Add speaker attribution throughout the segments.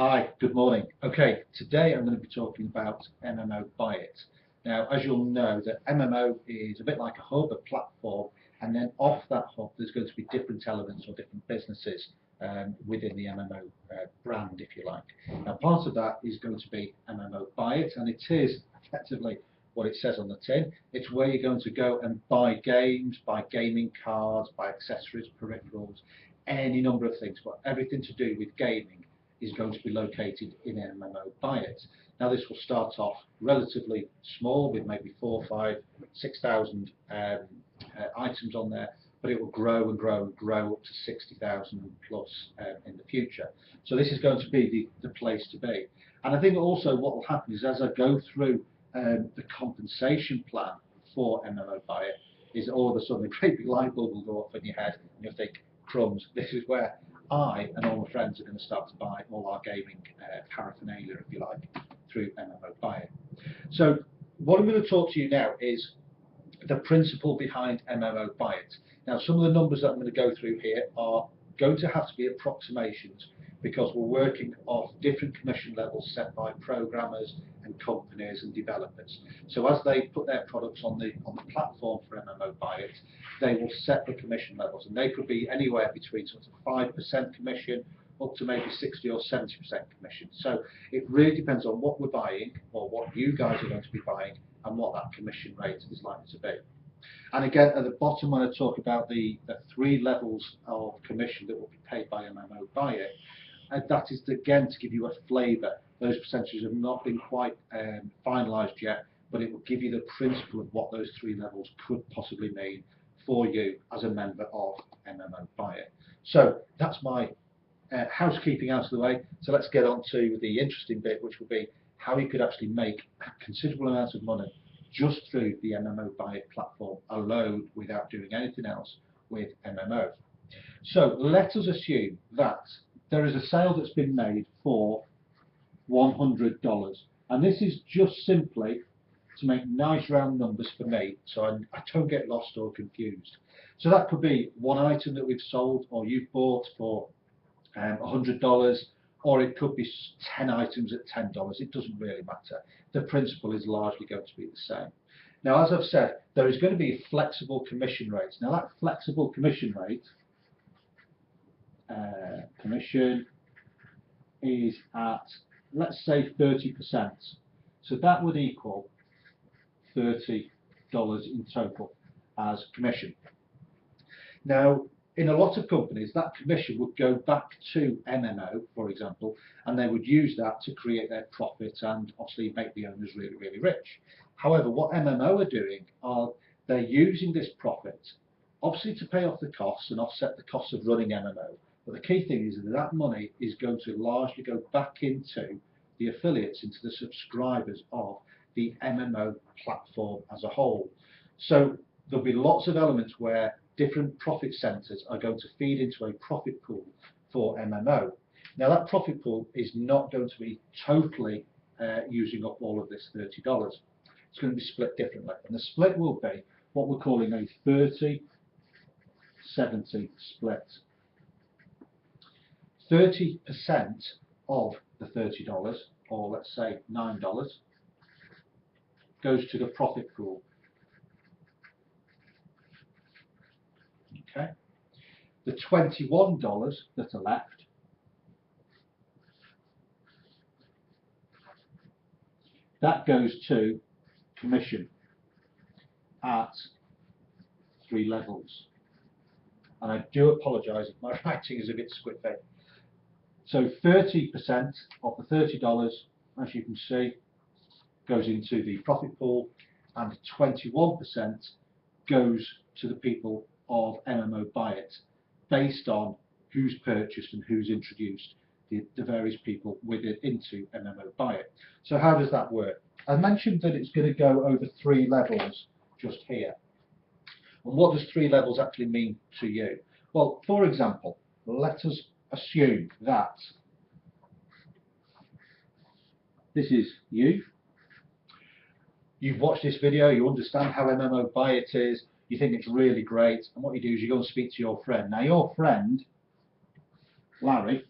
Speaker 1: Hi, good morning. Okay, today I'm going to be talking about MMOBuyIt. Now, as you'll know, the MMO is a bit like a hub, a platform, and then off that hub there's going to be different elements or different businesses within the MMO brand, if you like. Now, part of that is going to be MMOBuyIt, and it is effectively what it says on the tin. It's where you're going to go and buy games, buy gaming cards, buy accessories, peripherals, any number of things, but everything to do with gaming is going to be located in MMOBuyIt. Now this will start off relatively small with maybe 4, 5, 6,000 items on there, but it will grow and grow and grow up to 60,000 plus in the future. So this is going to be the place to be. And I think also what will happen is as I go through the compensation plan for MMOBuyIt, is all of a sudden a great big light bulb will go off in your head and you'll think, crumbs, this is where I and all my friends are going to start to buy all our gaming paraphernalia, if you like, through MMOBuyIt. So what I'm going to talk to you now is the principle behind MMOBuyIt. Now, some of the numbers that I'm going to go through here are going to have to be approximations because we're working off different commission levels set by programmers and companies and developers. So as they put their products on the platform for MMOBuyIt, they will set the commission levels, and they could be anywhere between sort of 5% commission up to maybe 60 or 70% commission. So it really depends on what we're buying or what you guys are going to be buying and what that commission rate is likely to be. And again, at the bottom, when I talk about the 3 levels of commission that will be paid by MMOBuyIt, that is again to give you a flavour. Those percentages have not been quite finalised yet, but it will give you the principle of what those 3 levels could possibly mean for you as a member of MMOBuyIt. So that's my housekeeping out of the way. So let's get on to the interesting bit, which will be how you could actually make a considerable amount of money just through the MMOBuyIt platform alone without doing anything else with MMO. So let us assume that there is a sale that's been made for $100, and this is just simply to make nice round numbers for me so I don't get lost or confused. So that could be one item that we've sold or you've bought for $100, or it could be 10 items at $10. It doesn't really matter. The principle is largely going to be the same. Now, as I've said, there is going to be flexible commission rates. Now that flexible commission rate commission is at, let's say, 30%. So that would equal $30 in total as commission. Now, in a lot of companies, that commission would go back to MMO, for example, and they would use that to create their profit and obviously make the owners really, really rich. However, what MMO are doing are they're using this profit, obviously to pay off the costs and offset the costs of running MMO. But the key thing is that that money is going to largely go back into the affiliates, into the subscribers of the MMO platform as a whole. So there'll be lots of elements where different profit centres are going to feed into a profit pool for MMO. Now that profit pool is not going to be totally using up all of this $30. It's going to be split differently, and the split will be what we're calling a 30-70 split. 30% of the $30, or let's say $9, goes to the profit pool. Okay. The $21 that are left that goes to commission at 3 levels. And I do apologise if my writing is a bit squiffy. So 30% of the $30, as you can see, goes into the profit pool, and 21% goes to the people of MMOBuyIt, based on who's purchased and who's introduced the various people with it into MMOBuyIt. So how does that work? I mentioned that it's going to go over 3 levels just here. And what does 3 levels actually mean to you? Well, for example, let us assume that this is you. You've watched this video, you understand how MMOBuyIt is, you think it's really great, and what you do is you go and speak to your friend. Now your friend, Larry,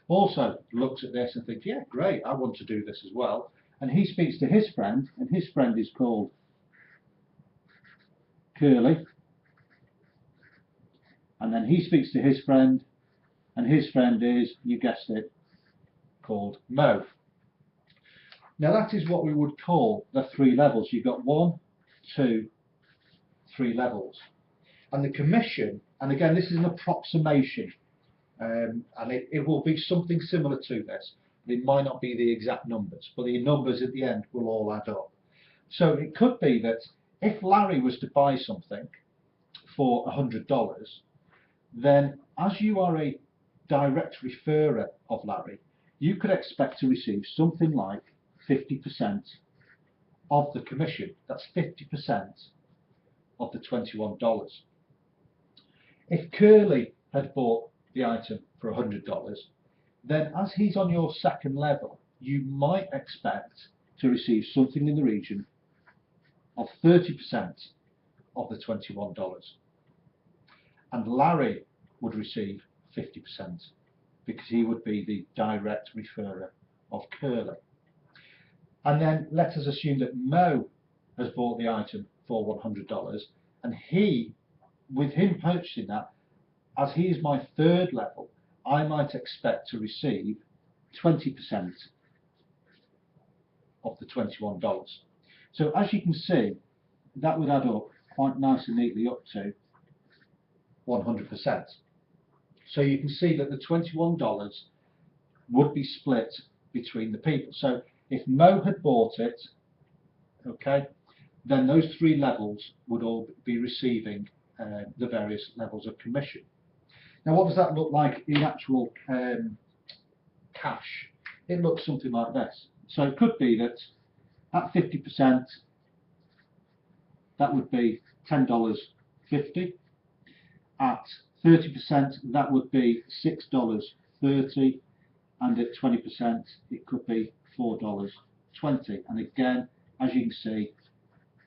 Speaker 1: also looks at this and thinks, yeah, great, I want to do this as well. And he speaks to his friend, and his friend is called Curly. And then he speaks to his friend, and his friend is, you guessed it, called Mo. Now that is what we would call the 3 levels. You've got 1, 2, 3 levels. And the commission, and again this is an approximation, and it will be something similar to this. It might not be the exact numbers, but the numbers at the end will all add up. So it could be that if Larry was to buy something for $100, then as you are a direct referrer of Larry, you could expect to receive something like 50% of the commission. That's 50% of the $21. If Curly had bought the item for $100, then as he's on your second level, you might expect to receive something in the region of 30% of the $21. And Larry would receive 50% because he would be the direct referrer of Curly. And then let us assume that Mo has bought the item for $100, and he, with him purchasing that, as he is my third level, I might expect to receive 20% of the $21. So as you can see, that would add up quite nice and neatly up to 100%. So you can see that the $21 would be split between the people. So if Mo had bought it, okay, then those 3 levels would all be receiving the various levels of commission. Now what does that look like in actual cash? It looks something like this. So it could be that at 50%, that would be $10.50. At 30%, that would be $6.30, and at 20%, it could be $4.20. And again, as you can see,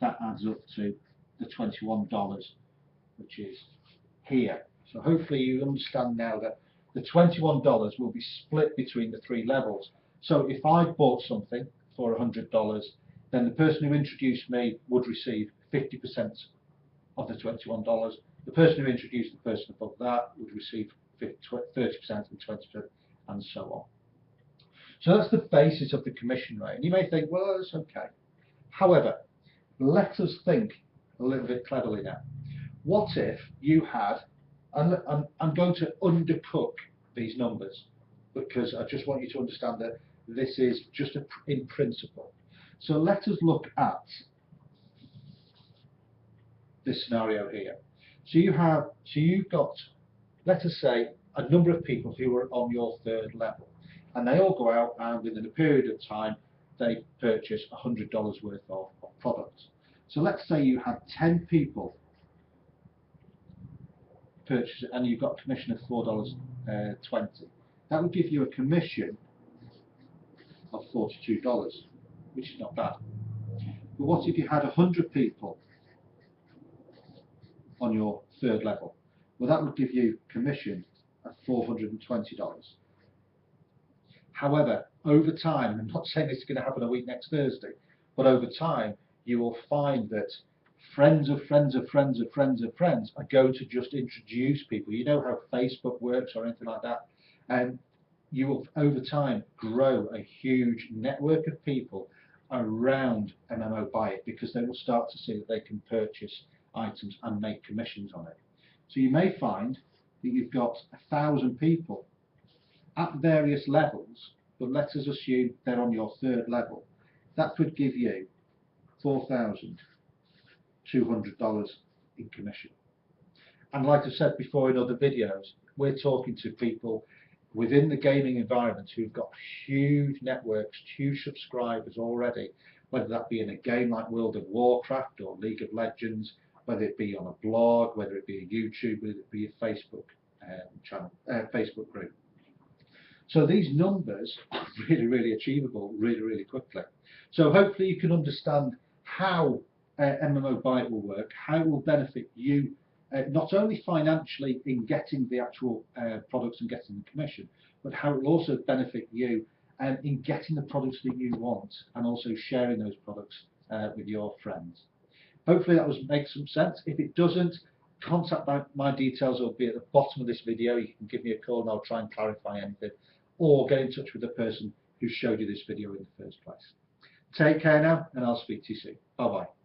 Speaker 1: that adds up to the $21, which is here. So hopefully you understand now that the $21 will be split between the 3 levels. So if I bought something for $100, then the person who introduced me would receive 50% of the $21. The person who introduced the person above that would receive 30% and 20%, and so on. So that's the basis of the commission rate. And you may think, well, that's okay. However, let us think a little bit cleverly now. What if you had, and I'm going to undercook these numbers, because I just want you to understand that this is just in principle. So let us look at this scenario here. So you've got, let us say, a number of people who are on your third level, and they all go out and within a period of time they purchase $100 worth of products. So let's say you had 10 people purchase it, and you've got a commission of $4.20. That would give you a commission of $42, which is not bad. But what if you had 100 people on your third level? Well, that would give you commission of $420. However, over time, I'm not saying this is going to happen a week next Thursday, but over time you will find that friends of friends of friends of friends of friends are going to just introduce people. You know how Facebook works or anything like that, and you will over time grow a huge network of people around MMOBuyIt, because they will start to see that they can purchase items and make commissions on it. So you may find that you've got 1,000 people at various levels, but let us assume they're on your third level. That could give you $4,200 in commission. And like I said before in other videos, we're talking to people within the gaming environment who've got huge networks, huge subscribers already, whether that be in a game like World of Warcraft or League of Legends, whether it be on a blog, whether it be a YouTube, whether it be a Facebook channel, Facebook group. So these numbers are really, really achievable really, really quickly. So hopefully you can understand how MMOBuyIt will work, how it will benefit you not only financially in getting the actual products and getting the commission, but how it will also benefit you in getting the products that you want and also sharing those products with your friends. Hopefully that makes some sense. If it doesn't, contact my details will be at the bottom of this video. You can give me a call and I'll try and clarify anything, or get in touch with the person who showed you this video in the first place. Take care now, and I'll speak to you soon. Bye bye.